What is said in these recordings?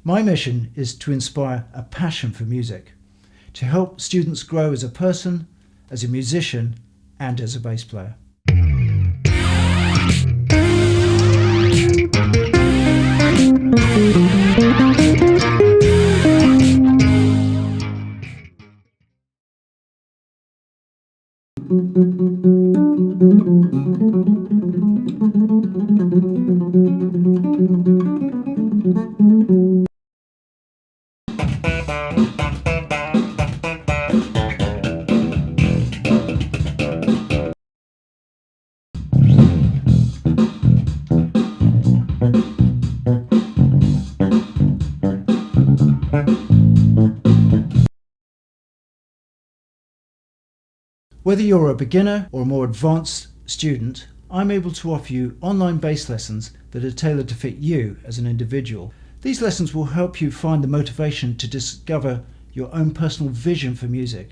My mission is to inspire a passion for music, to help students grow as a person, as a musician, and as a bass player. Whether you're a beginner or a more advanced student, I'm able to offer you online bass lessons that are tailored to fit you as an individual. These lessons will help you find the motivation to discover your own personal vision for music,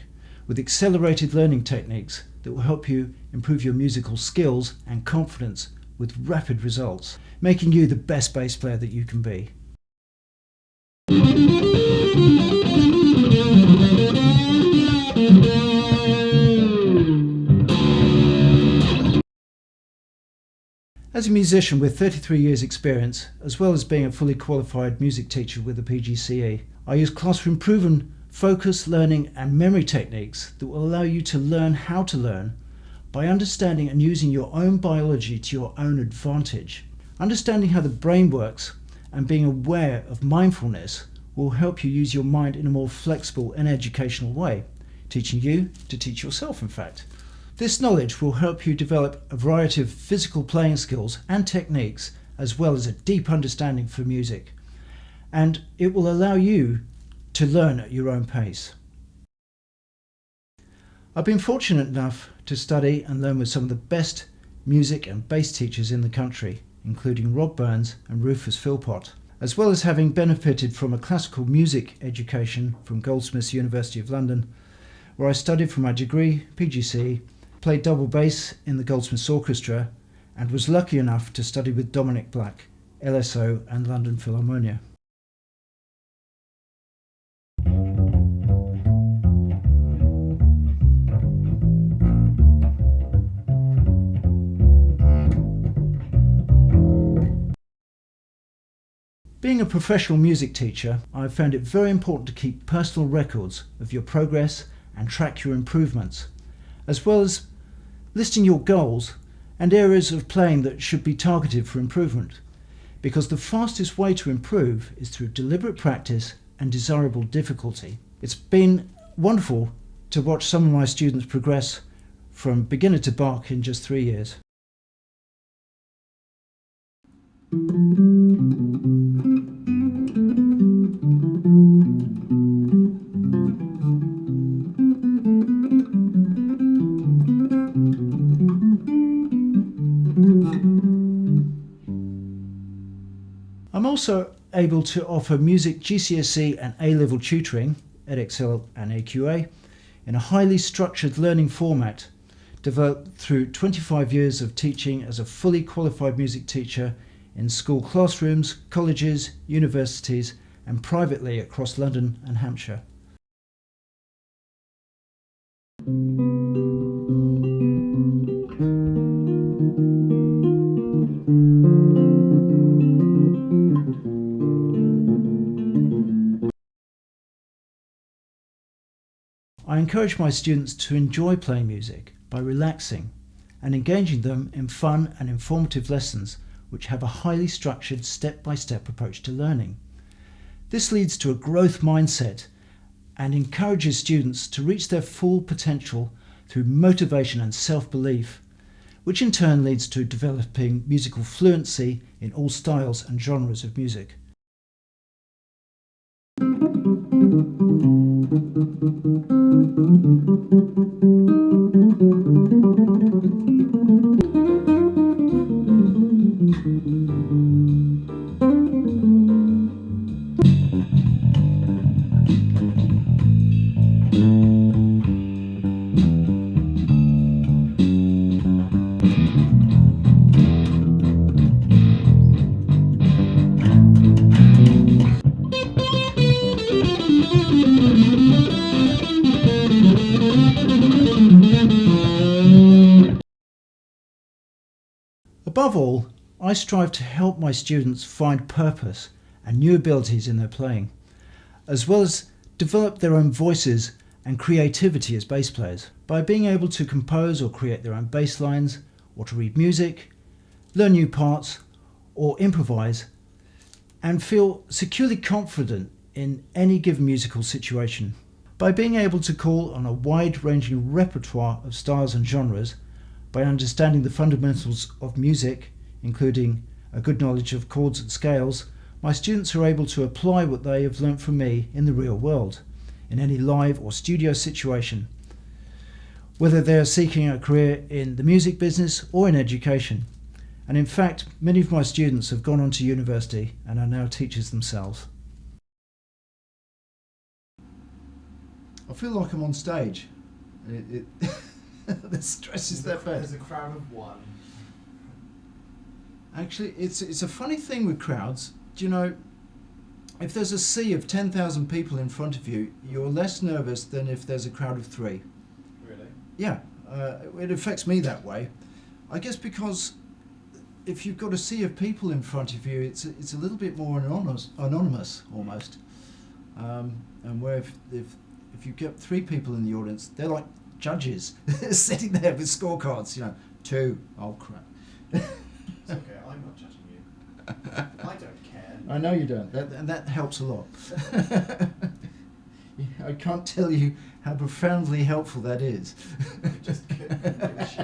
with accelerated learning techniques that will help you improve your musical skills and confidence with rapid results, making you the best bass player that you can be. As a musician with 33 years experience, as well as being a fully qualified music teacher with a PGCE, I use classroom proven focus, learning and memory techniques that will allow you to learn how to learn by understanding and using your own biology to your own advantage. Understanding how the brain works and being aware of mindfulness will help you use your mind in a more flexible and educational way, teaching you to teach yourself, in fact. This knowledge will help you develop a variety of physical playing skills and techniques, as well as a deep understanding for music, and it will allow you to learn at your own pace. I've been fortunate enough to study and learn with some of the best music and bass teachers in the country, including Rob Burns and Rufus Philpott, as well as having benefited from a classical music education from Goldsmiths University of London, where I studied for my degree, PGC, played double bass in the Goldsmiths Orchestra, and was lucky enough to study with Dominic Black, LSO and London Philharmonia. Being a professional music teacher, I've found it very important to keep personal records of your progress and track your improvements, as well as listing your goals and areas of playing that should be targeted for improvement, because the fastest way to improve is through deliberate practice and desirable difficulty. It's been wonderful to watch some of my students progress from beginner to Bach in just 3 years. I'm also able to offer music GCSE and A-level tutoring, EdXL and AQA, in a highly structured learning format developed through 25 years of teaching as a fully qualified music teacher in school classrooms, colleges, universities and privately across London and Hampshire. I encourage my students to enjoy playing music by relaxing and engaging them in fun and informative lessons which have a highly structured step-by-step approach to learning. This leads to a growth mindset and encourages students to reach their full potential through motivation and self-belief, which in turn leads to developing musical fluency in all styles and genres of music. Above all, I strive to help my students find purpose and new abilities in their playing, as well as develop their own voices and creativity as bass players by being able to compose or create their own bass lines, or to read music, learn new parts, or improvise, and feel securely confident in any given musical situation. By being able to call on a wide-ranging repertoire of styles and genres, by understanding the fundamentals of music, including a good knowledge of chords and scales, my students are able to apply what they have learnt from me in the real world, in any live or studio situation, whether they are seeking a career in the music business or in education. And in fact, many of my students have gone on to university and are now teachers themselves. I feel like I'm on stage. The stress is that bad. There's a crowd of one. Actually, it's a funny thing with crowds. Do you know, if there's a sea of 10,000 people in front of you, you're less nervous than if there's a crowd of 3. Really? Yeah, it affects me that way. I guess because if you've got a sea of people in front of you, it's a little bit more anonymous almost. And where if you get 3 people in the audience, they're like judges sitting there with scorecards. 2. Oh crap! It's okay. I'm not judging you. I don't care. I know you don't, and that helps a lot. I can't tell you how profoundly helpful that is. Just give a shit.